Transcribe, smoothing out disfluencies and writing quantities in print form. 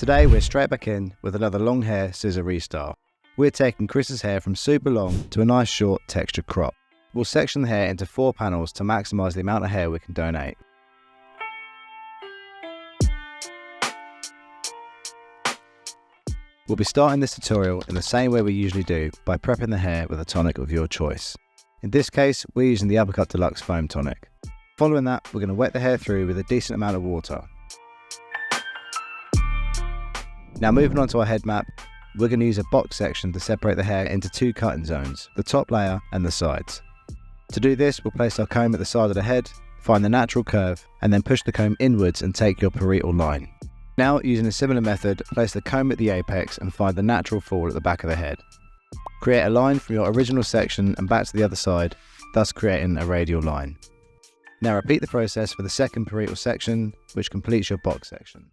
Today we're straight back in with another long hair scissor restyle. We're taking Chris's hair from super long to a nice short textured crop. We'll section the hair into 4 panels to maximise the amount of hair we can donate. We'll be starting this tutorial in the same way we usually do, by prepping the hair with a tonic of your choice. In this case, we're using the Uppercut Deluxe Foam Tonic. Following that, we're going to wet the hair through with a decent amount of water. Now moving on to our head map, we're going to use a box section to separate the hair into 2 cutting zones, the top layer and the sides. To do this, we'll place our comb at the side of the head, find the natural curve, and then push the comb inwards and take your parietal line. Now, using a similar method, place the comb at the apex and find the natural fall at the back of the head. Create a line from your original section and back to the other side, thus creating a radial line. Now repeat the process for the second parietal section, which completes your box section.